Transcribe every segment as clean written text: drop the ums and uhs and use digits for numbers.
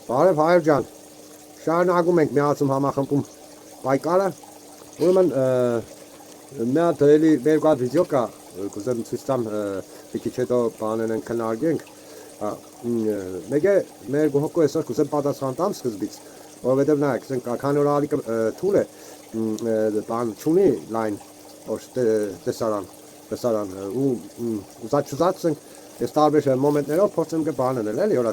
Բարև Հայր ջան, շարունակում ենք միացում համախմբում պայքարը, ուրեմն մի հատ էլի մեր կողմից վիդեո կա, կուզեմ ցույց տամ, մի քիչ հետո բաներն քննարկենք, մեկ է մեր գոհկո այսօր կուզեմ պատասխան տամ սկզբից, որովհետև նայեք, ասենք քանի որ ալիքը թուլ է, բան չունի լայն, ոչ տեսարան, ու ուզած ասենք ես տարբեր մոմենտներով փորձեմ կբանել էլի, որ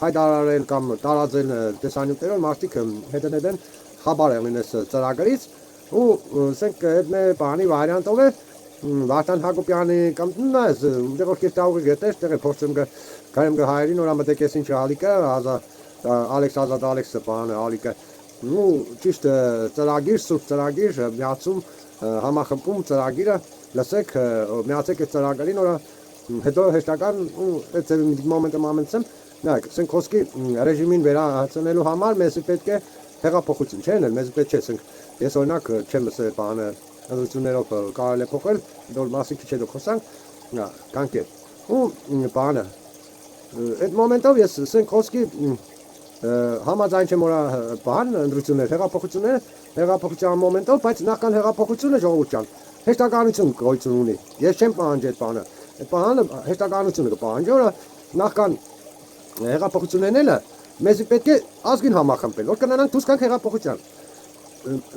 հայտարարել կամ տարածել տեսանյութերով մարդիկ հետեն խաբար են լինես ծրագրից ու ասենք այդ մեր բանի վարիանտով է Վարդան Հակոբյանի կամ նայես դեռ որ կետաղը գտես դեռ փորձեմ գարեմ հայերին որ ամտեք ես ինչ ալիկը Ալեքս Ազատ Ալեքսը բանը ալիկը ու ճիշտ ծրագիր սուրբ ծրագիր միացում համախմբում ծրագիրը լսեք միացեք այդ ծրագրին որ հետո հեշտական ու այդ մոմենտը նայեք, ասենք խոսքի ռեժիմին վերահացնելու համար մեզ պետք է հեղափոխություն, չէ՞, մեզ պետք չէ, ասենք ես օրինակ չեմ ասել բանը ընդրություններով կարելի է փոխել, դեռ մասի քիչ հետո խոսանք, կանք է։ Ու բանը այդ մոմենտով ես ասենք խոսքի համաձայն չեմ որ բան ընդրություններ, հեղափոխության մոմենտով, բայց նախքան հեղափոխությունը ժողովուրդ ջան, հեշտականություն գոյություն ունի։ Ես չեմ պահանջի այդ բանը։ Այդ բանը հեշտականությունը կպահանջի, որ նախքան հեղափոխություններն էլ մեզ պետք է ազգին համախմբել, որ կնանանք դուրս գանք հեղափոխության։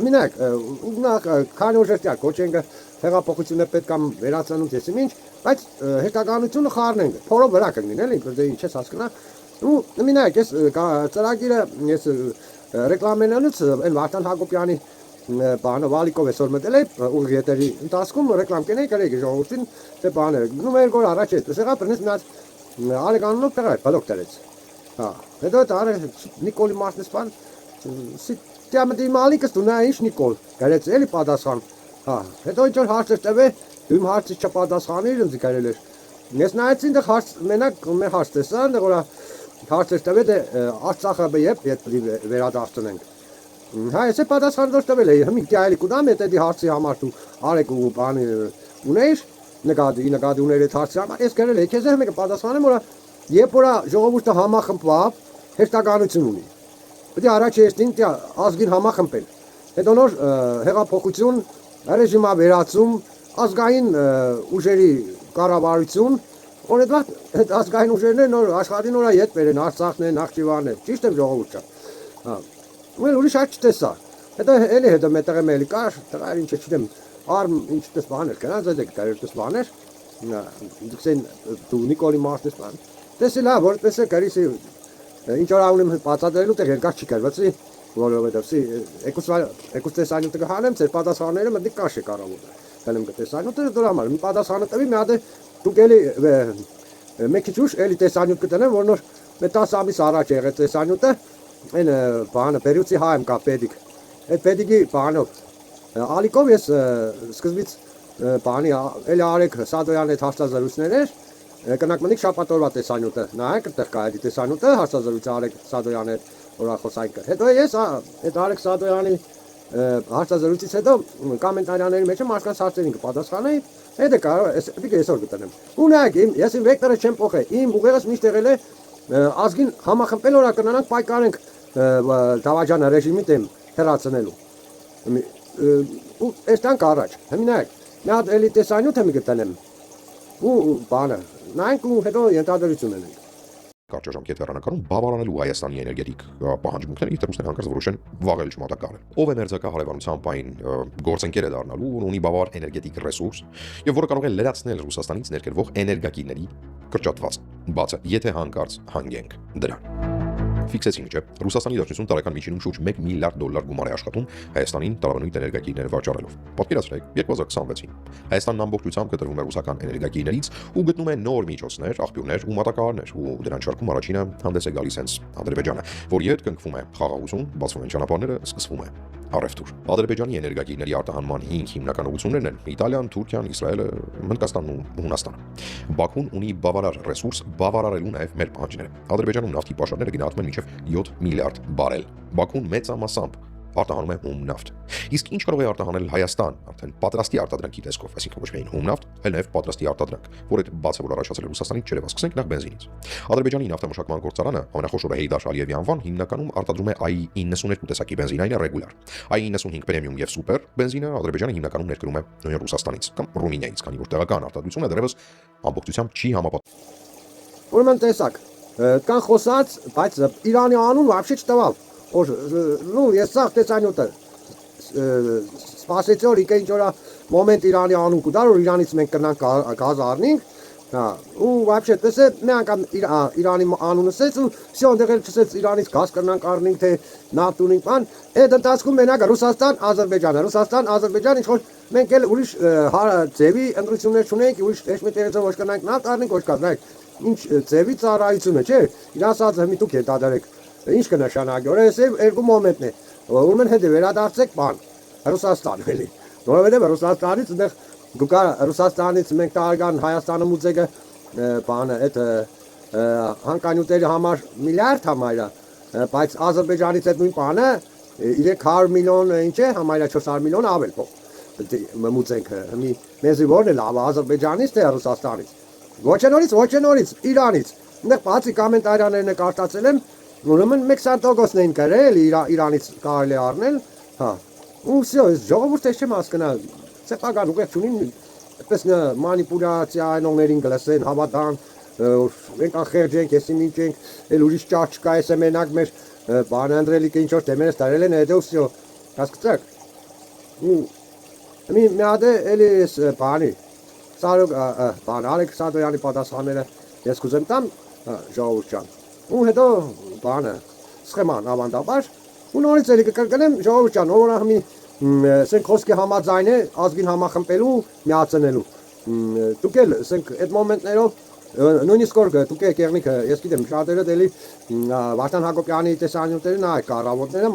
Մինակ, նախ քանի օր ժեստյա կոչենք հեղափոխությունը պետք է վերացնуть եսի ինչ, բայց հեշտականությունը խառնենք, փորով վրա կգնին էլի, դե ինչ ես հասկանա։ Ու մինակ, ես ծրագիրը ես ռեկլամենալուց այն Վարդան Հակոբյանի բանը վալիկով էսօր մտել է ուղիղ եթերի ընթացքում ռեկլամ կենեի կարելի ժողովրդին թե բաները գնում էր որ առաջ է սեղա բռնեց մի հատ Ալեկանոնով տեղա բլոկ դրեց հա հետո դա Նիկոլի Մարտնեսպան սիտյամդի մալիկս դու նա ինչ Նիկոլ գարեց էլի պատասխան հա հետո ինչ որ հարցեր տվե իմ հարցը չպատասխանի ինձ կարել էր ես նայեցի ինձ հարց մենակ մեր հարց տեսա ինձ որ հարցեր տվե դե Արցախը բեյեփ վերադարձնենք Հա, ես պատասխան դուրս տվել էի, հիմի դիալի կուդամ է դի հարցի համար դու արեք ու բանի ունեիր, նկատի ուներ այդ հարցի համար, ես գրել էի, քեզ մեկը պատասխանեմ, որ երբ որ ժողովուրդը համախմբավ, հեշտականություն ունի։ Պետք է առաջ էստին ազգին համախմբել։ Հետո նոր հեղափոխություն, ռեժիմա վերացում, ազգային ուժերի կառավարություն, որ այդ ազգային ուժերն նոր աշխատին նորա ետ բերեն, Արցախն է, Նախճիվանն է, ճիշտ եմ ժողովուրդ ջան։ Հա Well, ուրիշ աչ տեսա։ Հետո էլի հետո մետեղ էլի կար, տղա ինչ չգիտեմ, արմ ինչ տես բաներ կան, զեդեք կարելի տես բաներ։ Դուքսեն դու Նիկոլի Մարտնեսպան։ Տեսի լավ, որպես է կարելի ինչ որ ունեմ բացատրելու տեղ երկար չի կարվացի, որովհետև սի եկուս տեսանյութը կհանեմ, ծեր պատասխանները մտի կաշ է կարողը։ Գալեմ կտեսանյութը դրա համար, մի պատասխանը տվի, մի հատ դուք էլի մեկ քիչ ուշ էլի տեսանյութ կտնեմ, որ նոր 10 ամիս առաջ եղել տեսանյութը Այն բանը բերուցի հայմ կա պետիկ, այդ պետիկի բանով, ալիկով ես սկզբից բանի էլի արեք Սադոյան այդ հարցազրույցներ էր, կնակ մնիկ շապատորվա տեսանյութը, նայեք այդտեղ կա այդ տեսանյութը հարցազրույցը արեք Սադոյանի օրախոսայինքը, հետո ես այդ արեք Սադոյանի հարցազրույցից հետո կոմենտարիաների մեջ մարդկանց հարցերին կպատասխանեի, հետո կարող պետք է այսօր գտնեմ, ու նայեք ես իմ վեկտորը չեմ փոխել, իմ ուղեղս միշտ եղել է ազգին համախմբել որ կնանանք պայքարենք Դավաճան ռեժիմի դեմ հեռացնելու ու այստանք առաջ հիմա նայեք մի հատ էլի տեսանյութ եմ գտնեմ ու բանը նայենք ու հետո ենթադրություն ունենք Կարճաժամկետ հեռանկարում բավարանելու Հայաստանի էներգետիկ պահանջմունքները իդրուսներ հանկարծ որոշեն վաղել չմատակարել։ Ով է մերձակա հարևանությամբ այն գործընկեր է դառնալու, որ ունի բավարար էներգետիկ ռեսուրս եւ որը կարող է լրացնել Ռուսաստանից ներկրվող էներգակիրների կրճատված բացը, եթե հանկարծ հանգենք դրան։ Ֆիքսեցինք, չէ՞։ Ռուսաստանի դաշնություն տարեկան միջինում շուրջ $1 միլիարդ գումար է աշխատում Հայաստանին տարաբնույթ էներգակիրներ վաճառելով։ Պատկերացրեք, 2026-ին Հայաստանն ամբողջությամբ կտրվում է ռուսական էներգակիրներից ու գտնում է նոր միջոցներ, աղբյուրներ ու մատակարարներ, ու դրանց շարքում առաջինը հանդես է գալիս հենց Ադրբեջանը, որի հետ կնքվում է խաղաղություն, բացվում են ճանապարհները, սկսվում է առևտուր։ Ադրբեջանի էներգակիրների արտահանման 5 հիմնական ուղղություններն են Իտալիան, Թուրքիան, Իսրայելը, Հնդկաստանն ու Հունաստանը։ Բաքուն ունի բավարար ռեսուրս բավարարելու նաև մեր պահանջները։ Ադրբեջանում նավթի պաշարները գնահատվում են մինչև 7 միլիարդ բարել։ Բաքուն մեծամասամբ արտահանում է հում նավթ։ Իսկ ինչ կարող է արտահանել Հայաստան, արդեն պատրաստի արտադրանքի տեսքով, այսինքն ոչ միայն հում նավթ, այլ նաև պատրաստի արտադրանք, որը բաց է որ առաջացել է Ռուսաստանից, չերևա, սկսենք նախ բենզինից։ Ադրբեջանի նավթամշակման գործարանը, ամենախոշորը Հեյդար Ալիևի անվան, հիմնականում արտադրում է AI-92 տեսակի բենզին, այն է ռեգուլար։ AI-95 պրեմիում եւ սուպեր բենզինը Ադրբեջանը հիմնականում ներկրում է նույն Ռուսաստանից կամ Ռումինիայից, քանի որ տեղական արտադրությունը դեռևս ամբողջությամբ չի համապատասխանում։ Ուրեմն տեսակ, կան խոսած, բայց Իրանի անուն вообще չտվալ։ Որ նու ես սա տեսանյութը սպասեցի որ ինչ որ մոմենտ Իրանի անուն կդար որ Իրանից մենք կնանք գազ առնենք, հա, ու вообще տեսե մի անգամ Իրանի անունը ասեց ու всё ընդեղել չսեց Իրանից գազ կնանք առնենք թե նավթ ունենք բան, այդ ընթացքում մենակ Ռուսաստան, Ադրբեջան ինչ որ մենք էլ ուրիշ ձևի ընտրություններ չունենք, ուրիշ էշմետերից ոչ կնանք նավթ առնենք, ոչ կազնենք ինչ ձևի ծառայություն է, չէ՞։ Իրանց ասած մի դուք հետադարեք։ Ինչ կնշանակի, որ այս երկու մոմենտն է։ Ուրեմն հետո վերադարձեք բան Ռուսաստան էլի։ Որովհետև Ռուսաստանից այնտեղ գուկա Ռուսաստանից մենք տարեկան Հայաստանը մուծեգը բանը այդ հանկանյութերի համար միլիարդ համայրա, բայց Ադրբեջանից այդ նույն բանը 300 միլիոն ինչ է, համայրա 400 միլիոն ավել փող։ Մուծենք մի մեզի որն է լավ Ադրբեջանից թե Ռուսաստանից։ Ոչ նորից Իրանից։ Այնտեղ բացի կոմենտարիաներն է կարտացել եմ, ուրեմն 20%-ն էին գրել Իրանից կարելի առնել, հա։ Ու всё, ժողովուրդը չեմ հասկանալ։ Սեփական ուղղակի չունին, այդպես մանիպուլյացիա այնողներին գլսեն, հավատան, մենք ախերջենք, եսի մինչենք, էլ ուրիշ ճար չկա, էս է մենակ մեր բանը անդրելիքը ինչ որ դեմերս տարել են, հետո всё, հասկացաք։ Ու մի հատ էլի էս բանի բան Արեգ Սադոյանի պատասխանները ես կուզեմ տամ ժողովուրդ ջան։ Ու հետո բանը սխեման ավանդաբար ու նորից էլի կկրկնեմ ժողովուրդ ջան, ով որ մի ասենք խոսքի համաձայն է ազգին համախմբելու, միացնելու։ Դուք էլ ասենք այդ մոմենտներով նույնիսկ որ դուք եք եղնիքը, ես գիտեմ շատերը դելի Վարդան Հակոբյանի տեսանյութերը նայ կառավոտները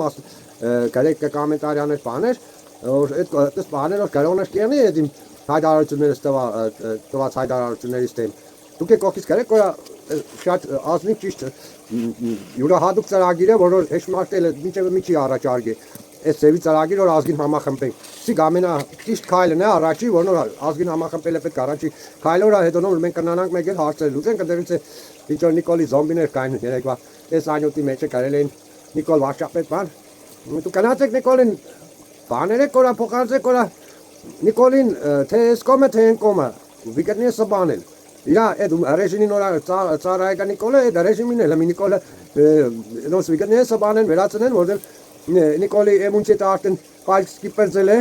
գրեք կոմենտարիաներ բաներ, որ այդ բաներով կարողանաս կերնի այդ հայտարարությունները տված հայտարարություններից դեմ։ Դուք եք կողքից գրեք, որ շատ ազնիվ ճիշտ յուրահատուկ ծրագիր է, որ հեշտմարտել է մինչև միջի առաջարկի։ Այս ծևի ծրագիր որ ազգին համախմբենք։ Սիկ ամենա ճիշտ քայլն է առաջի, որ նոր ազգին համախմբել է պետք առաջի քայլը, որ հետո նոր մենք կնանանք մեկ էլ հարցեր լուծենք, ընդերից է ինչ որ Նիկոլի զոմբիներ կային երեկվա այս անյութի մեջ է կարել են Նիկոլ Վարշապետ բան։ Դուք գնացեք Նիկոլին բաներ եք կորա փոխարցեք կորա Նիկոլին թե այս կոմը թե այն կոմը վիգտնի է բանել։ Իրա այդ ռեժիմի նոր ծառայեկա Նիկոլը այդ ռեժիմին էլ մի Նիկոլը նոս վիգտնի է բանեն վերացնեն, որտեղ Նիկոլի էմունչետը արդեն պայք սկիպերձել է,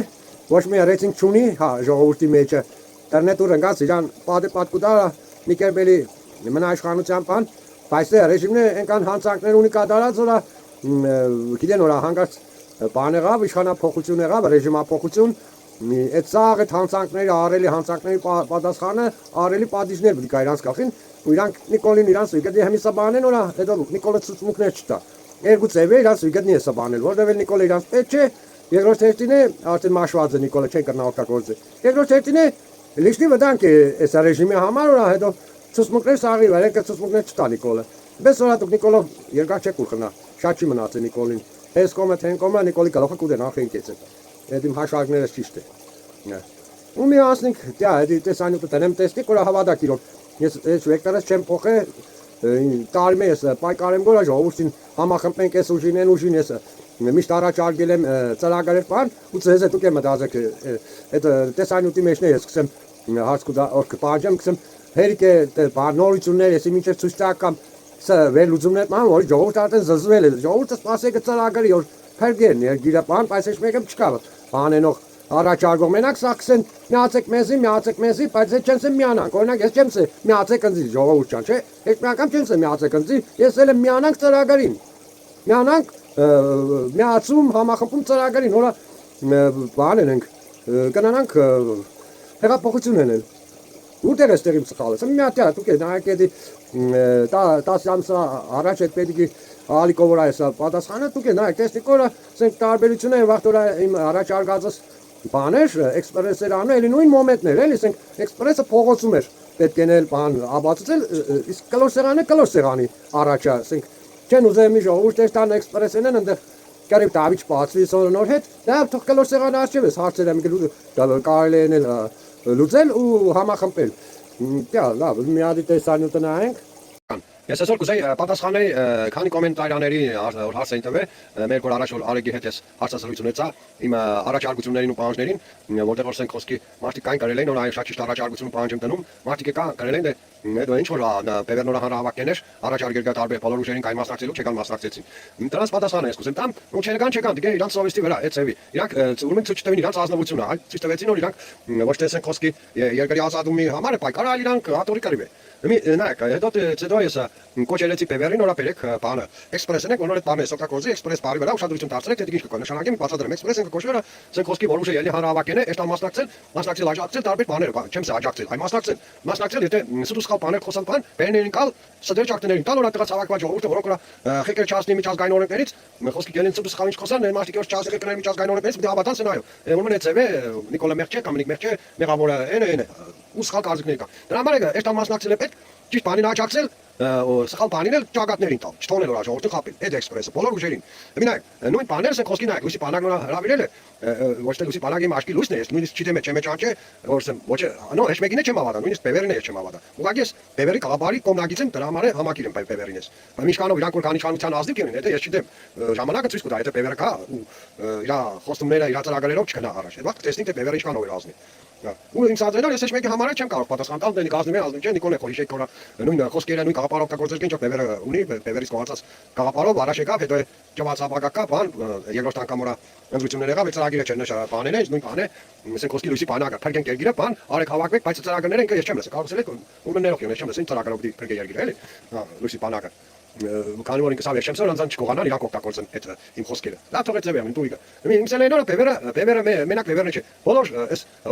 ոչ մի ռեյտինգ չունի, հա, ժողովրդի մեջը։ Ինտերնետը ընկած իրան պատկուտա Նիկերբելի մնաշխանության բան, բայց ռեժիմն է այնքան հանցանքներ ունի կատարած, որ գիտեն որ հանգած բան եղավ, իշխանափոխություն եղավ, ռեժիմափոխություն, այդ սաղ այդ հանցանքների արելի հանցանքների պատասխանը արելի պատիժներ պետք է իրանց կախին, ու իրանք Նիկոլին իրանց վիգտնի հմիսա բանեն, որ հետո Նիկոլը ցուցմունքներ չտա։ Երկու ծևը իրանց վիգտնի է բանել, որովհետև Նիկոլը իրանց պետք չէ, երկրորդ հերթին է արդեն մաշված է Նիկոլը չեն կրնա օգտագործել։ Երկրորդ հերթին է լիշնի վտանգ է այս ռեժիմի համար, որ հետո ցուցմունքներ սաղի վրա կը ցուցմունքներ չտա Նիկոլը։ Բես որ դուք Նիկոլով երկար չեք ուխնա, շատ չի մնացել Նիկոլին։ Այս կոմը թեն կոմը Նիկոլի գլուխը կուդեն ախենքեց։ Այդ իմ հաշվարկները ճիշտ է։ Ու մի ասնիկ, դա դի տեսանյութը տնեմ տեսնի, որ հավատակիր որ ես այս վեկտորից չեմ փոխել տարի ես պայքարեմ գորա ժողովրդին համախմբենք այս ուժին ես միշտ առաջարկել եմ ծրագրեր բան ու ձեզ դուք եք մտածեք այդ տեսանյութի մեջն ես սկսեմ հարց կպահանջեմ սկսեմ հերիք է բան նորություններ ես մինչև ցույց տակ կամ սա վերլուծումներ ման որ ժողովուրդը արդեն զզվել է ժողովուրդը սպասեք ծրագրի որ փրկեն երգիրը բան բայց ես մեկը չկա բանենող առաջարկող մենակ սակսեն միացեք մեզի, բայց ես չեմ միանանք, օրինակ ես չեմ միացեք ընձի ժողովուրդ ջան, չէ՞, ես միական չեմ միացեք ընձի, ես էլ եմ միանանք ծրագրին, միանանք միացում համախմբում ծրագրին, հորա բան ենք, կնանանք հեղափոխություն են, ուտեր ես տեղիմ սխալես, մի հատ դուք նայեք էդի 10 ամսա առաջ այդ պետքի ալիկով որ այս պատասխանը դուք նայեք տեսնիք որ ասենք տարբերությունը վաղ որ իմ առաջարկածս բաներ էքսպրեսեր անում էլի նույն մոմենտներ էլի ասենք էքսպրեսը փողոցում էր պետք է նել բան աբացուցել իսկ կլոր սեղանի առաջա ասենք չեն ուզում մի ժողովուրդ տան էքսպրեսեն են այնտեղ Կարիբ դավիճ բացվի սոնոր հետ, դա թող կլոր սեղան արջևես հարցեր եմ կարելի էնել լուծել ու համախմբել։ Դա լավ, մի հատ տեսանյութ նայենք։ Ես այսօր կուզեի պատասխանել քանի կոմենտարիաների հարց էին տվել, մեր որ առաջ որ Արեգի հետ ես հարցազրույց ունեցա իմ առաջարկություններին ու պահանջներին, որտեղ որ Սենքոսկի մարդիկ կային կարել էին, որ այո շատ ճիշտ առաջարկություն ու պահանջ եմ դնում, մարդիկ կան կարել են դե ինչ որ Բևերնորա հանրահավաքներ էր, առաջարկել տարբեր բոլոր ուժերին կային մասնակցելու, չեկան մասնակցեցին։ Դրանց պատասխանը ես կուզեմ տամ, ու չեկան, դե իրանց սովեստի վրա, այդ ծեվի։ Իրանք ուրեմն ցույց տվին իրանց ազնվությունը, այլ ցույց տվեցին որ իրանք ոչ թե Սենքոսկի երկրի ազատումի համար է պայքարել, իրանք հատորի կռիվ է։ Նայեք, հետո ես կոչելեցի Բևերին նորա բերեք բանը էքսպրեսն եք, որ նոր այդ բանը օգտագործի էքսպրես բարի վրա ուշադրություն դարձրեք, թե ինչ կկա նշանակի մի բացատրեմ էքսպրեսը կոչվելը Սենքոսկի որ ուժը ելի հանրահավաքեն է, աշտան մասնակցել աջակցել տարբեր բաներ, չեմ սա աջակցել, այ մասնակցել եթե սուտուսխալ բաներ խոսալ բան, բերներին կալ սդերճակտներին տալ որ այդտեղած հավաքված ժողովուրդը որոնք խեկեր չասնի միջազգային օրենքներից, խոսքի կելին սուտուսխալ ինչ խոսան, մարդիկ որ չասի խեկերների միջազգային օրենքներից դե հավատան սեն այո, ուրեմն այդ ծեվե Նիկոլա Մերչե, Կամինիկ Մերչե, մեղավորը այն ու սխալ կարծիքներ կա։ Դրա համար է աշտան մասնակցել է պետք ճիշտ բանին աջակցել սխալ բանին էլ ճակատներին տալ, չթողնել որ ժողովուրդը խապել, այդ էքսպրեսը բոլոր ուժերին։ Մինակ նույն բաները Սենքոսկին այ լույսի բանակն հրավիրել է, ոչ թե լույսի բանակի մաշկի լույսն է, ես նույնիսկ չիտեմ չեմ ճանչե, որ ոչ նո հեչ մեկին չեմ հավատա, նույնիսկ Բևերին է չեմ հավատա։ Ուղղակի ես Բևերի կաղապարի կողմնակից եմ, դրա համար է համակիր եմ Բևերին ես։ Բայց ինչքանով իրանք որ կան իշխանության ազնիվ կենին, եթե ես չիտեմ ժամանակը ցույց կտա, եթե Բևերը կա ու իր խոստումները իր ծրագրերով չգնա առաջ։ Այդ վաղ տեսնենք թե Բևերը ինչքանով է ազնիվ։ Ու իմ սազենալ ես ոչ մեկի համար չեմ կարող պատասխան տալ, դե գազնի ազնիվ չէ, Նիկոլե Խորիշեկ կորա նույն խոսքերը նույն կաղապարով օգտագործել կինչ Բևերը ունի, Բևերից կողացած կաղապարով առաջ եկավ, հետո ճամացապակակա բան երկրորդ անգամ որա ընտրություններ եղավ, այդ ծրագիրը չէ նշա բաներ են, նույն բան է, Սենքոսկի լույսի բանակը, փրկենք երկիրը, բան, արեք հավաքվեք, բայց ծրագրերը ինքը ես չեմ լսել, կարծել եք ու ներող ես չեմ լսել ծրագրով դի փրկե երկիրը, էլի, լույսի բանակը քանի որ ինքս ավեր չեմ սոր անձան չկողանան իրանք օգտագործեն այդ իմ խոսքերը։ Դա թողեց ձևը դու իգա։ Իմ սելենորը Բևերը մենակ Բևերն չէ։ Բոլոր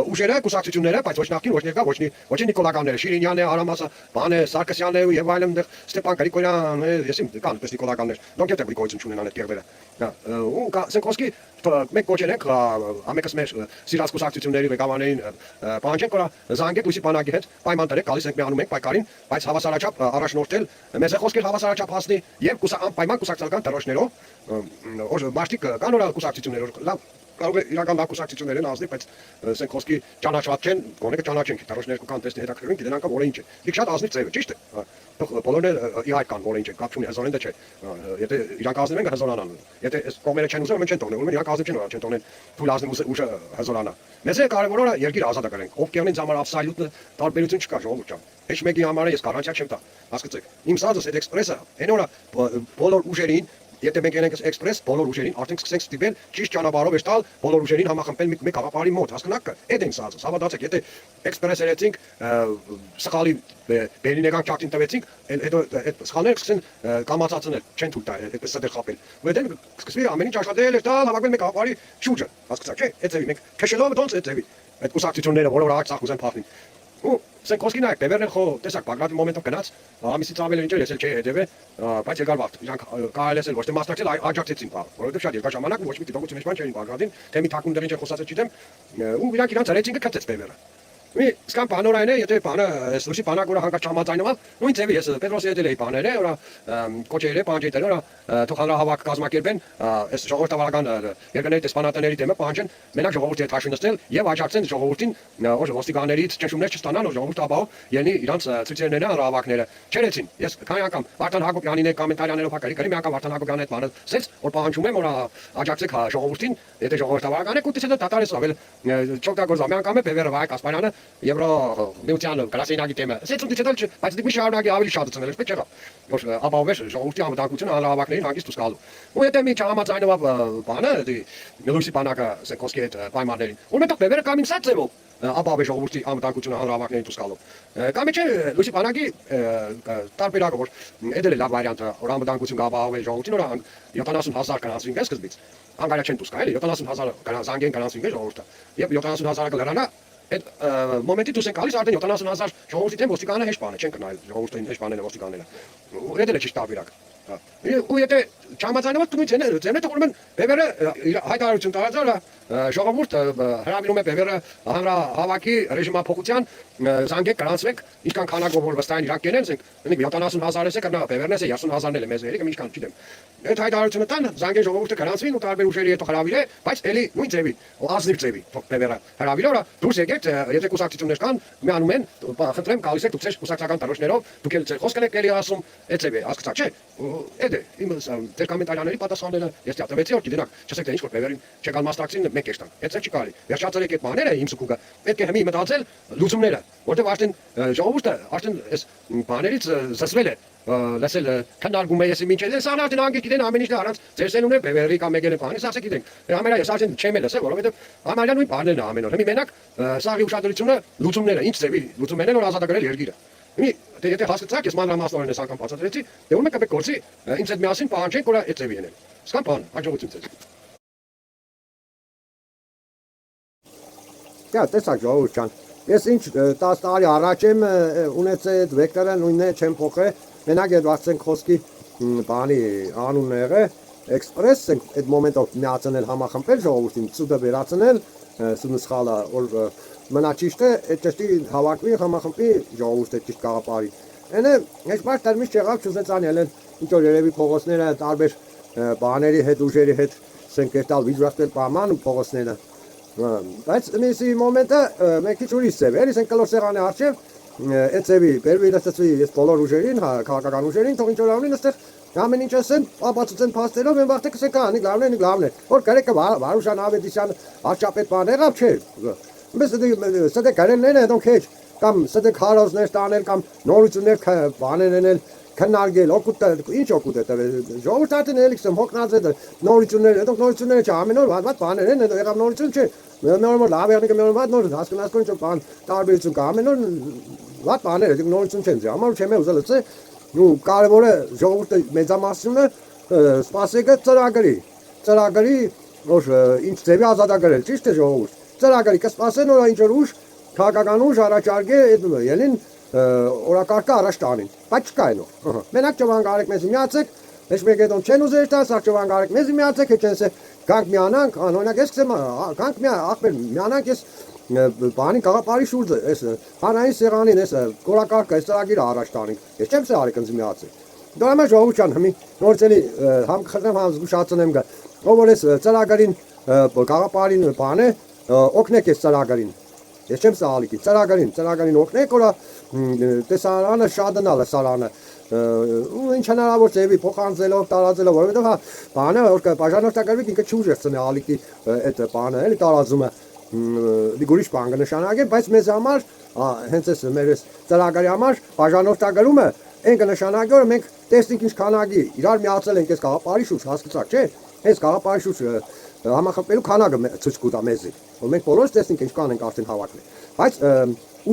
ուժերը կուսակցությունները, բայց ոչ նախկին, ոչ ներկա, ոչ Նիկոլականները, Շիրինյանն է, Արամասը, բանը, Սարգսյանն է եւ այլն դեռ Ստեփան Գրիգորյան, ես իմ կան պես Նիկոլականներ։ Դրանք եթե գրիգորություն չունենան այդ տեղերը։ Ու Սենքոսկի մեկ կոչել ենք ամեկս մեր սիրած կուսակցությունների ղեկավարներին պահանջենք որ զանգեք լույսի բանակի հետ պայման դրեք գալիս ենք միանում ենք պայքարին բայց հավասարաչափ առաջնորդել մեզ խոսքեր հավասարաչափ հասնի եւ անպայման կուսակցական դրոշներով մարդիկ կան որ կուսակցություններով լավ կարող է իրական լավ կուսակցություններ են ազնիվ բայց Սենքոսկի ճանաչված չեն գոնե կճանաչենք դրոշներ կան տեսնի հետաքրքրին գիտեն անգամ որը ինչ է դիք շատ ազնիվ ծեվ է ճիշտ է բոլորն իհայտ կան որը ինչ է կապ չունի հզորեն դա չէ եթե իրանք ազնիվ են հզորանան եթե այս կողմերը չեն ուզում չեն թողնել ուրեմն իրանք ազնիվ չեն թողնել թույլ ազնիվ ուժը հզորանա մեզ է կարևորը երկիր ազատ կրենք ով կերնից համար աբսոլյուտ տարբերություն չկա ժողովուրդ ջան Heç մեկի համար ես գարանտիա չեմ տա հասկացեք իմ սազս այդ էքսպրեսը այն օրա բոլոր ուժերին Եթե մենք ենք էքսպրես բոլոր ուժերին արդեն սկսենք ստիպել ճիշտ ճանապարհով էստալ բոլոր ուժերին համախմբել մի գաղափարի մոտ հասկանաք այդ ենք սազս հավատացեք եթե էքսպրես երեցինք սխալի բերինեգան ճակտին տվեցինք հետո այդ սխալները սկսեն կամացածնել չեն թույլ տա այդպես սդեր խապել ու հետո սկսվի ամեն ինչ աշխատել էստալ հավաքվել մի գաղափարի շուրջը հասկացաք չէ այդ ձևի մենք քշելով դոնց այդ ձևի այդ կուսակցությունները որը առաջ ցախ ուզեն փախնին ու Սենքոսկին այ Բևերն խո տեսակ բագրատի մոմենտով գնաց ամիսից ավել ինչ ես էլ չէ հետևե բայց եկար վաղ իրանք կարել էսել ոչ թե մասնակցել աջակցեցին բա որովհետև շատ երկար ժամանակ ոչ մի դիտողություն մեջ բան չէին բագրատին թե մի թակուն դեռ ինչ խոսած չգիտեմ ու իրանք իրանք արեցին կքծեց Բևերը մի սկան բանորային է եթե բանը լույսի բանակ որ հանկարծ չհամաձայնվավ նույն ձևի ես Պետրոսի հետ էի բաները որ կոչերը պահանջել որ թող հանրահավաք կազմակերպեն այս ժողովրդավարական երկրների տեսփանատների դեմը պահանջեն մենակ ժողովրդի հետ հաշվի նստել եւ աջակցեն ժողովրդին որ ոստիկաններից ճնշումներ չստանան որ ժողովուրդը ապահով ելնի իրանց ցույցերները հանրահավաքները չերեցին ես քանի անգամ Վարդան Հակոբյանին է կոմենտարիաներով հակարի կրի մի անգամ Վարդան Հակոբյանը այդ բանը ասեց որ պահանջում եմ որ աջակցեք ժողովրդին եթե ժողովրդավարական է կուտից հետո դատարես ավել չօգտագործա մի անգամ է Բևերը Վայ Կասպարյանը Եվրո միությանը գրասենյակի թեմը ասեց ու դիջիտալ չէ բայց դիք մի շարունակի ավելի շատ ցնել էս պետք չեղավ որ ապահովեր ժողովրդի անվտանգությունը հանրահավաքներին հանգիստ ու սկալու ու եթե մի չհամաձայնվավ բանը դի լույսի բանակը Սենքոսկի հետ պայմաններին ու մետակ Բևերը կամին սա ձևով ապահովեր ժողովրդի անվտանգությունը հանրահավաքներին ու սկալու կամ չէ լույսի բանակի տարբերակը որ դա է լավ վարիանտը որ անվտանգություն կապահովել ժողովրդին որ 70,000 կանացվին սկզբից անգարիա չեն դուս կայել 70,000 զանգեն կանացվին ժողովուրդը եւ 70,000-ը կլրանա այդ մոմենտի դուս են գալիս արդեն 70,000 ժողովրդի դեմ ոստիկանը հեշտ բան է չեն կնայել ժողովրդին հեշտ բանել ոստիկանները ու դա է ճիշտ տարբերակ ու եթե չհամաձայնված դու ձենը թողնում են բևերը հայտարարություն տարածել ժողովուրդը հրավիրում է բևերը հանրահավաքի ռեժիմափոխության զանգեք գրանցվեք ինչքան քանակով որ վստահեն իրանք կենեն ասենք 70,000 է կրնա բևերն է 30,000-ն էլ է մեզ երեք ինչքան չգիտեմ այդ հայտարարությունը տան զանգեն ժողովուրդը գրանցվին ու տարբեր ուժերի հետ հրավիրե բայց էլի նույն ձևի ազնիվ ձևի բևերը հրավիրը օրա դուրս եկեք եթե կուսակցություններ կան միանում են խնդրեմ գալիս եք դուք ձեր կուսակցական տարոշներով դուք էլ ձեր խոսքն եք էլի ասում այդ ձևի հասկացա չէ այդ է իմ ձեր կոմենտարիաների պատասխանները ես տվեցի որ գիտենաք չասեք թե ինչ որ բևերին չեկան մասնակցին մեկ էստան այդ չի կարելի վերջացրեք այդ բաները իմ սուկուկը պետք է հիմի մտածել լուծումները որտեղ արդեն ժողովուրդը արդեն այս բաներից զսվել է լսել քննարկում է ես մինչև այս արդեն անգիր գիտեն ամեն ինչն առանց ձեր սելունը բևերի կամ եկել է բանի ասեք գիտենք համերա ես արդեն չեմ լսել որովհետև համարյա նույն բաներն է ամեն օր հիմի մենակ սաղի ուշադրությունը լուծումները ինչ ձևի լուծումներն են որ ազատագրել երկիրը հիմի եթե հասկացաք ես մանրամասնորեն ես անգամ բացատրեցի դե ում է կապեք գործի ինձ այդ միասին պահանջենք որ այդ ձևի ենեն սկան բան հաջողություն ձեզ Դա տեսակ ժողովուրդ ջան ես ինչ 10 տարի առաջ եմ ունեցել այդ վեկտորը նույնն է չեմ փոխել մենակ այդ վարձեն խոսքի բանի անունն է եղել էքսպրես այդ մոմենտով միացնել համախմբել ժողովրդին ծուտը վերացնել սունսխալը որ մնա ճիշտ է այդ ճշտի հավաքվի համախմբի ժողովուրդը ճիշտ գաղափարի այնը ես բար դերմիշ եղավ չուզեցանել ինչ որ երևի փողոցները տարբեր բաների հետ ուժերի հետ սենք այդալ վիճակել պաման ու փողոցները բայց միսի մոմենտը մենք քիչ ուրիշ է վեր իսկ կլոսերանի արչև այդ ծեվի բերվի դասացի ես բոլոր ուժերին քաղաքական ուժերին թող ինչ որ ամեն այստեղ ամեն ինչ ասեն ապացուցեն փաստերով են վախտե կսեն կանի գլավն է որ կարեկը վարուշան ավետիսյան արչապետ բան եղավ չէ բայց սա կարելն է դոնք հետ կամ սա քարոզներ տանել կամ նորություններ բաներ անել քննարկել օգուտ ինչ օգուտ է տվել ժողովուրդն էլիքսը հոգնած է նորությունները չէ ամեն օր վատ բաներ են եղավ նորություն չէ նորմալ լավ եղնիկը նորմալ նոր հասկանաս ինչ բան տարբերություն կա ամեն օր վատ բաներ է նորություն չեն դրա համար չեմ ուզել ասել ու կարևորը ժողովուրդը մեծամասնությունը սպասեկը ծրագրի որ ինչ ձևի ազատագրել ճիշտ է ժողովուրդ ծրագրի կսպասեն որ ինչ որ ուժ քաղաքական ուժ առաջարկե այդ ելին օրակարգը առաջ տանին բայց չկա այնով մենակ ճվան գարեք մեզ միացեք ես մեկ դոն չեն ուզեր տաս ճվան գարեք մեզ միացեք հետենսը գանք միանանք անօրինակ ես կսեմ գանք ախպեր միանանք ես բանի գաղափարի շուրջը այս հանրային սեղանին այս օրակարգը այս ծրագիրը առաջ տանին ես չեմ սա արեք ինձ միացեք դա համար ժողովուրդ ջան հիմի նորցելի համ խնդրեմ համ զգուշացնեմ գա ով որ այս ծրագիրին գաղափարին բանը օգնեք այս ծրագիրին ես չեմ սա ալիքի ծրագիրին օգնեք որ տեսարանը շադնալը սարանը ու ինչ հնարավոր ձևի փոխանցելով տարածելով որովհետև հա բանը որ բաժանորդագրվի ինքը չուժեցնի ալիքի այդ բանը էլի տարածումը լիգուրիշ բան կնշանակի բայց մեզ համար հենց այս մեր ծրագրի համար բաժանորդագրումը այն կնշանակի որ մենք տեսնենք ինչ քանակի իրար միացել ենք այս գաղափարի շուրջ հասկացաք չէ այս գաղափարի շուրջ համախմբելու քանակը ցույց կտա մեզի որ մենք բոլորս տեսնենք ինչքան ենք արդեն հավաքվել բայց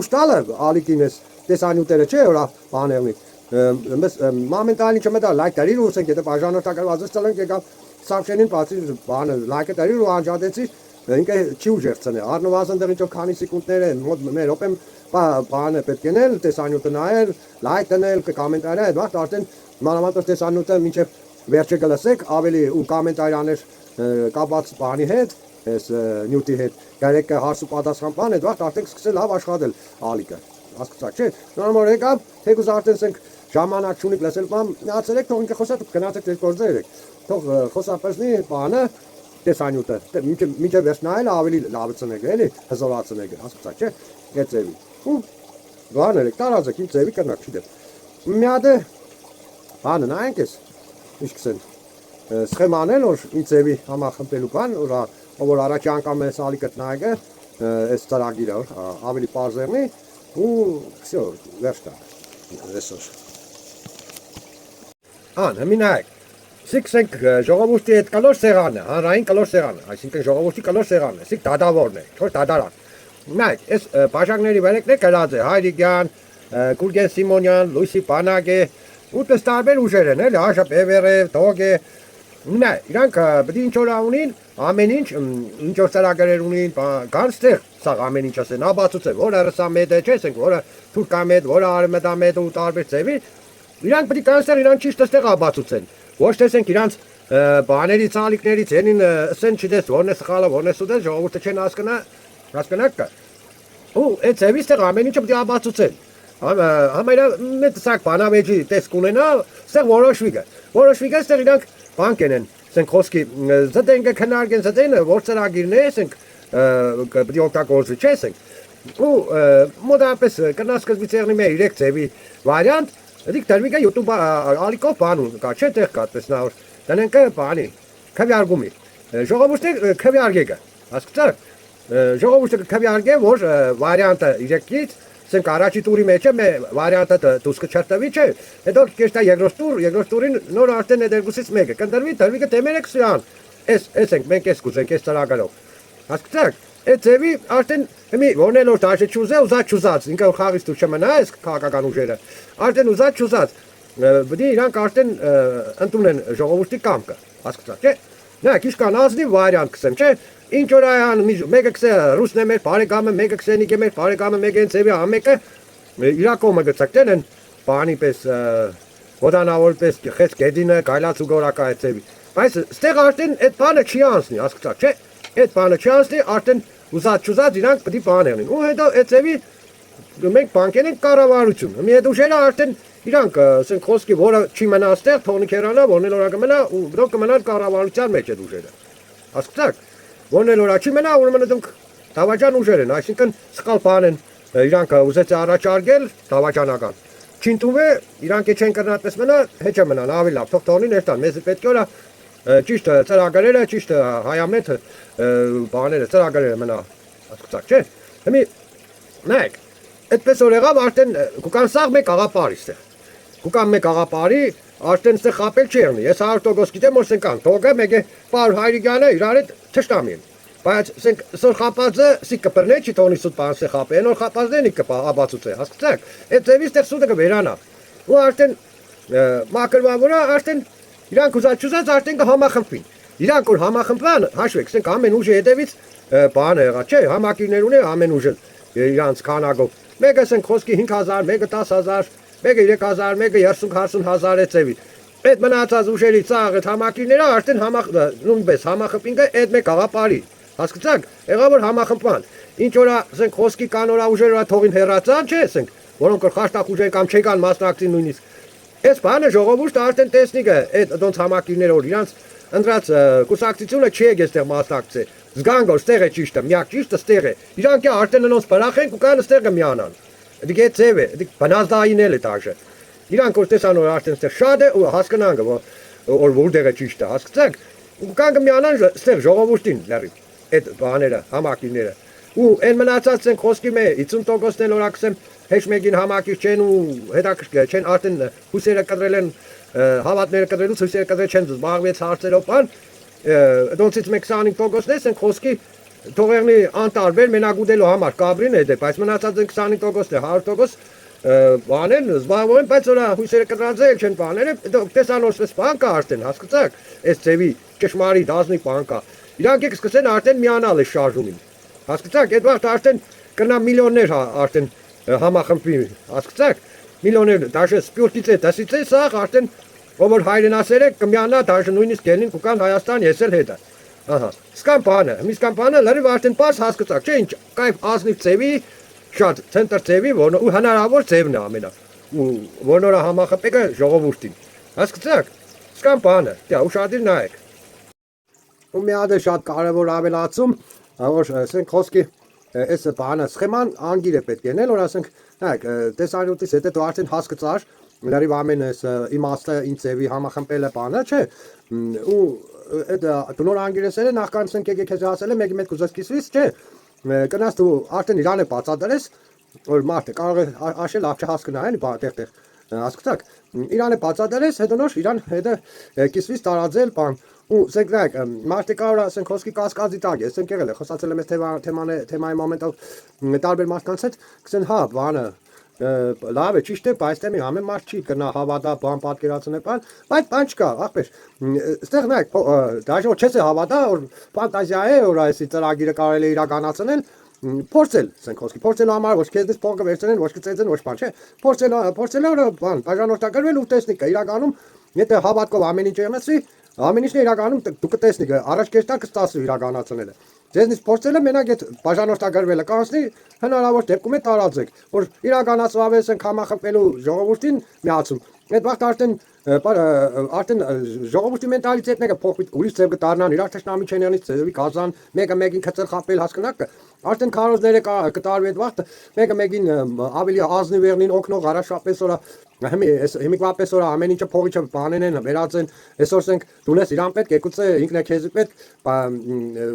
ուշտալը ալիքին էս տեսանյութերը չէ որ բան ունի մեզ մոմենտալի չմետա լայք տարի ու ասենք եթե բաժանորդագրված ստալենք եկավ սավշենին բացի բանը լայքը տարի ու անջատեցի ինքը չի ուժերցնի առնվազն դեռ ինչ-որ քանի սեկունդներ են մոտ մեր օպեմ բանը պետք է նել տեսանյութը նայել լայք դնել կոմենտարը այդ վաղ արդեն մանավանդ տեսանյութը մինչև վերջը կլսեք ավելի ու կոմենտարիաներ կապած բանի հետ այս նյութի հետ գարեք հարց ու պատասխան բան այդ վաղ արդեն սկսել լավ աշխատել ալիքը հասկացաք չէ նորմալ եկավ թեկուզ արդեն ասենք ժամանակ չունի լսել բան միացրեք թող ինքը խոսա դուք գնացեք ձեր գործերը թող խոսապեսնի բանը տեսանյութը մինչև վերջ նայել ավելի լավացնեք էլի հզորացնեք հասկացաք չէ այդ ձևի ու բաներ տարածեք ինչ ձևի կնակ չդեմ մի հատ բանը նայենք էս ինչ կսեն սխեմանել որ ինչ ձևի համախմբելու բան որ առաջ անգամ էս ալիքը նայեք այս ծրագիրը ավելի բարձրնի ու всё վերջ տա այսօր հիմի նայեք Սիկ ժողովրդի հետ կլոր սեղանը, հանրային կլոր սեղանը, այսինքն ժողովրդի կլոր սեղանը, սիկ դադավորն է, թոր դադարան։ Նայեք, այս բաժակների վերեկն է գրած է Հայրիկյան, Գուրգեն Սիմոնյան, Լույսի Պանագե, ու տարբեր ուժեր են, էլի, Աշա Բևերը, Թոգե։ Նայ, իրանք պետք է ինչ որ ունին, ամեն ինչ որ ծրագրեր ունին, կան ստեղ, սա ամեն ինչ ասեն, աբացուցե, որը ռուսամետ է, չէ՞, ասենք, որը թուրքամետ, որը արմետամետ ու տարբեր ձևի Իրանք պետք է կանցներ իրանք ճիշտ ստեղ ապացուցեն։ Ոչ թե ասենք իրանք բաների ցալիկներից ենին ասեն չդես որն է սխալը, որն է սուտը, ժողովուրդը չեն հասկանա կա։ Ու այդ ծավալի ստեղ ամեն ինչը պետք է ապացուցեն։ Համայնա մեծ սակ բանավեճի տեսք ունենա, ստեղ որոշվի կա ստեղ իրանք բան կենեն։ Ասենք խոսքի զդենքը քննարկեն զդենը, որ ծրագիրն է, ասենք պետք է օգտագործվի, չէ՞ ասենք։ Ու մոտավորապես կնաս սկզբից եղնի մեր 3 ծավալի վարիանտ, դիք դերվիկը YouTube ալիկով բանու կա, չէ՞ տեղ կա, տեսնավոր։ Դրանք բանի, քվյարգումի։ Ժողովուրդը քվյարգեգա, հասկացա՞ք։ Ժողովուրդը քվյարգե, որ վարիանտը 3-ից ասենք առաջի տուրի մեջ է վարիանտը դուսկը չարտավի չէ։ Հետո կեստա երկրորդ տուրին նոր արդեն է դերգուսից մեկը։ Կնդրվի դերվիկը թեմերեք սյան։ Էսենք մենք էս կուզենք էս ծրագրով։ Հասկացաք։ Այդ ձևի արդեն մի որնելով դաշը ճուզե ուզած ինքը խաղից դու չմնա այս քաղաքական ուժերը։ Արդեն ուզած բդի իրանք արդեն ընդունեն ժողովրդի կամքը։ Հասկացաք, չէ՞։ Նա քիչ կան ազնիվ վարիանտ կսեմ, չէ՞։ Ինչ որ այն մեկը կսե ռուսն է մեր բարեկամը, մեկը կսենիկ է մեր բարեկամը, մեկը ցեվի ամեկը իրակոմը գծակտեն են բանի պես ոդանավոր պես խես գեդինը գայլացու գորակա է ցեվի։ Բայց ստեղ արդեն այդ բանը չի անցնի, հասկացաք, չէ՞։ Այդ բանը չի անցնի, արդեն ուզած իրանք պետք է բան եղնին։ Ու հետո այդ ցեվի մենք բանկեն ենք կառավարություն։ Մի հետ ուժերը արդեն իրանք ասենք խոսքի որը չի մնա ստեղ, թողնի քերանա, որն էլ օրակը մնա, ու դուք կմնան կառավարության մեջ այդ ուժերը։ Հասկացաք։ Որն էլ օրա չի մնա, ուրեմն դուք դավաճան ուժեր են, այսինքն սխալ բան են իրանք ուզեց առաջարկել դավաճանական։ Չինտուվե իրանք չեն կրնատես մնա, հեչը մնան, ավելի լավ, թող տոնին էստան, մեզ պետք է օրա ճիշտ ծրագրերը, ճիշտ հայամետ բաները, ծրագրերը մնա, հասկացաք, չէ։ Հիմի նայեք, այդպես որ եղավ արդեն կուկան սաղ մեկ աղապարի ստեղ։ Կուկան մեկ աղապարի արդեն ստեղ խապել չի եղնի, ես 100% գիտեմ որ սենքան, թողը մեկ է պար հայրիկյանը իրար հետ թշտամի են, բայց սենք սոր խապածը սի կպրնե չի թողնի սուտ պան ստեղ խապե, են որ խապածն են կպա աբացուց է, հասկացաք, այդ ձևի ստեղ սուտը կվերանա, ու արդեն մակրվավորը արդեն իրանք ուզած արդեն կհամախմբին, իրանք որ համախմբան, հաշվեք, սենք ամեն ուժի հետևից բան է եղա, չէ, համակիրներ ունե ամեն ուժը իրանց քանակով, մեկը սենք խոսքի 5000, մեկը 10000 մեկը 3000, մեկը 30-40 է ծևի։ Այդ մնացած ուժերի ծաղ այդ համակիրները արդեն նույնպես համախմբինքը այդ մեկ աղապարի։ Հասկացաք, եղավ որ համախմբան։ Ինչ որ ասենք խոսքի կանորա ուժերը թողին հեռացան, չէ, ասենք, որոնք խաշտախ ուժեր կամ չեկան մասնակցին նույնիսկ։ Այս բանը ժողովուրդը արդեն տեսնիկը այդ դոնց համակիրները որ իրանց ընդրած կուսակցությունը չի եկել այստեղ մասնակցել։ Զգան որ ստեղ է ճիշտը, միակ ճիշտը ստեղ է։ Իրանք արդեն նրանց բրախեն ու կան ստեղ կմիանան։ Դիք է ծևը, դիք բնազդային է դաժե։ Իրանք որ տեսան որ արդեն ստեղ շատ է ու հասկանան որ որտեղ է ճիշտը, հասկացաք։ Ու կան կմիանան ստեղ ժողովրդին լրի այդ բաները, համակիրները։ Ու այն մնացած են խոսքի մե 50%-ն էլ օրակսեմ հեչ մեկին համակիր չեն ու հետաքրքիր չեն արդեն հուսերը կտրել են հավատները կտրելուց հուսերը կտրել չեն զբաղվեց հարցերով բան դոնցից մեկ 25%-ն են խոսքի թողերնի անտարբեր մենակուդելու համար կաբրին է դե բայց մնացած են 25%-ն է 100% բանեն զբաղվում են բայց որա հույսերը կտրածել չեն բաները տեսան որպես բան կա արդեն հասկացաք այս ձևի ճշմարիտ ազնիվ բան կա իրանք եք սկսեն արդեն միանալ է շարժումին հասկացաք այդ վաղ արդեն կնա միլիոններ արդեն համախմբի հասկացաք միլիոններ դաշը սպյուրտից է դասից է սաղ արդեն ով որ հայրենասեր է կմիանա դաշը նույնիսկ ելին կուկան Հայաստան եսել հետը ահա սկան բանը միսկան բանը լրիվ արդեն պարզ հասկացաք չէ ինչ կայֆ ազնիվ ծևի շատ ցենտր ծևի որ ու հնարավոր ծևն է ամենա ու որնորա համախմբեկը ժողովուրդին հասկացաք սկան բանը դա ուշադիր նայեք ու մի հատ շատ կարևոր ավելացում որ ասենք խոսքի այս բանը սխեման անգիր է պետք ենել որ ասենք նայեք տեսանյութից հետո դու արդեն հասկացար լրիվ ամեն այս իմաստը ինչ ծևի համախմբելը բանը չէ ու այդ դնոր անգիրեսերը նախքան ասենք եկեք քեզ ասել եմ մեկի մեկ կուզես կիսվից չէ կնաս դու արդեն իրան է բացադրես որ մարդը կարող է աշել լավ չհասկանա էլի տեղ հասկացաք իրան է բացադրես հետո նոր իրան հետը կիսվից տարածել բան ու ասենք նայեք մարդը կարող է ասենք խոսքի կասկածի տակ է ասենք եղել է խոսացել եմ այս թեմայի մոմենտով տարբեր մարդկանց հետ կսեն հա բանը լավ է ճիշտ է բայց դեմի ամեն մարդ չի կնա հավատա բան պատկերացնել բան բայց բան չկա ախպեր այստեղ նայեք դաժե որ չես հավատա որ ֆանտազիա է որ այսի ծրագիրը կարելի է իրականացնել փորձել, ասենք խոսքի, փորձելու համար ոչ քեզնից փողը վերցնեն, ոչ կծեծեն, ոչ բան, չէ։ Փորձելը բան, բաժանորդագրվել ու տեսնի կա իրականում, եթե հավատքով ամեն ինչ եմեցի, ամեն ինչն է իրականում դու կտեսնի, առաջ կեստա կստացվի իրականացնելը։ Ձեզնից փորձելը մենակ այդ բաժանորդագրվելը կանցնի, հնարավոր դեպքում է տարածեք, որ իրականացվավես են համախմբելու ժողովրդին միացում։ Այդ վաղ արդեն ժողովրդի մենտալիտետները փոխվի, ուրիշ ձև կդառնան, իրար թշնամի չենյանից ձևի կազան, մեկը մեկին քծել խապել հասկնակը, արդեն քարոզները կտարվի այդ վաղ, մեկը մեկին ավելի ազնի վերնին օգնող առաջապես օրա հիմիկվապես օրա ամեն ինչը փողիչը բանեն են վերածեն, այսօր ասենք դու ես իրան պետք եկուցե ինքն է քեզ պետք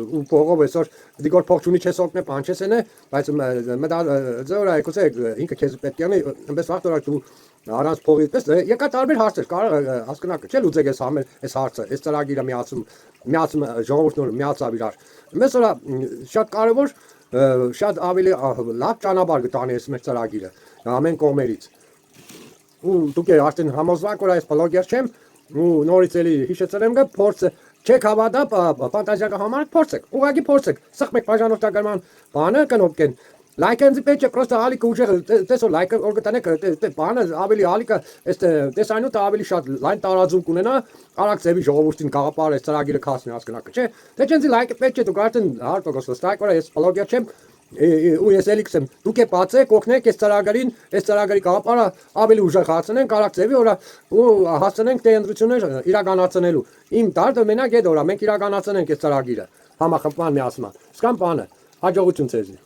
ու փողով այսօր դիգոր փող չունի չես օգնե բան չես ենե, բայց մտա ձեորա եկուցե ինքը քեզ պետք յանի այնպես վաղ օրա դու առանց փողի պես եկա տարբեր հարցեր կարող հասկնակը չէ լուծեք այս հարցը այս ծրագիրը միացում ժողովուրդն միացավ իրար մեզ օրա շատ կարևոր շատ ավելի լավ ճանապարհ կտանի այս մեր ծրագիրը ամեն կողմերից ու դուք արդեն համոզվակ որ այս բլոգեր չեմ ու նորից էլի հիշեցրեմ գա փորձը չեք հավատա ֆանտազիական համար փորձեք ուղղակի փորձեք սխմեք բաժանորդագրման բանը կնոպկեն Լայքենձի պետք է պրոստը հալիկը ուժեղ տեսո լայքը օրգտանեք բանը ավելի հալիկը այս տեսանյութը ավելի շատ լայն տարածում կունենա արագ ձևի ժողովրդին գաղափար այս ծրագիրը քասնի հասկնակը չէ դե չենձի լայքը պետք է դուք արդեն 100% վստահ որ ես բլոգեր չեմ ու ես էլի կսեմ դուք է բացեք օգնեք այս ծրագրի գաղափարը ավելի ուժեղացնենք արագ ձևի օրա ու հասցնենք տենդրություններ իրականացնելու իմ դարձը մենակ այդ օրա մենք իրականացնենք այս ծրագիրը համախմբման միացման սկամ բանը հաջողություն ցեզի